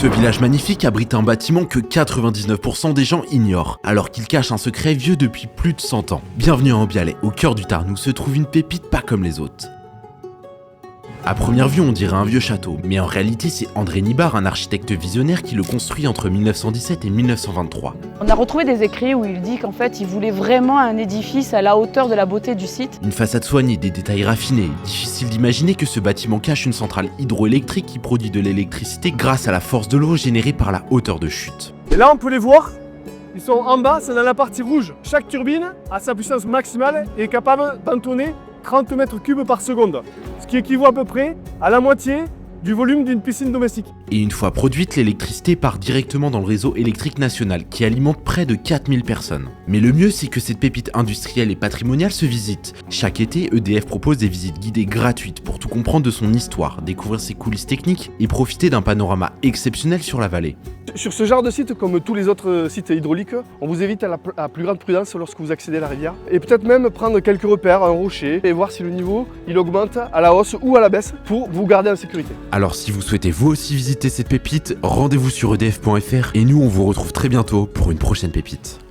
Ce village magnifique abrite un bâtiment que 99% des gens ignorent, alors qu'il cache un secret vieux depuis plus de 100 ans. Bienvenue à Ambialet, au cœur du Tarn, où se trouve une pépite pas comme les autres. À première vue, on dirait un vieux château, mais en réalité, c'est André Nibard, un architecte visionnaire qui le construit entre 1917 et 1923. On a retrouvé des écrits où il dit qu'en fait, il voulait vraiment un édifice à la hauteur de la beauté du site. Une façade soignée, des détails raffinés. Difficile d'imaginer que ce bâtiment cache une centrale hydroélectrique qui produit de l'électricité grâce à la force de l'eau générée par la hauteur de chute. Et là, on peut les voir. Ils sont en bas, c'est dans la partie rouge. Chaque turbine, à sa puissance maximale, est capable d'entonner 30 mètres cubes par seconde, ce qui équivaut à peu près à la moitié du volume d'une piscine domestique. Et une fois produite, l'électricité part directement dans le réseau électrique national qui alimente près de 4000 personnes. Mais le mieux, c'est que cette pépite industrielle et patrimoniale se visite. Chaque été, EDF propose des visites guidées gratuites pour tout comprendre de son histoire, découvrir ses coulisses techniques et profiter d'un panorama exceptionnel sur la vallée. Sur ce genre de site, comme tous les autres sites hydrauliques, on vous évite à la plus grande prudence lorsque vous accédez à la rivière. Et peut-être même prendre quelques repères, un rocher, et voir si le niveau il augmente à la hausse ou à la baisse pour vous garder en sécurité. Alors si vous souhaitez vous aussi visiter cette pépite, rendez-vous sur edf.fr et nous on vous retrouve très bientôt pour une prochaine pépite.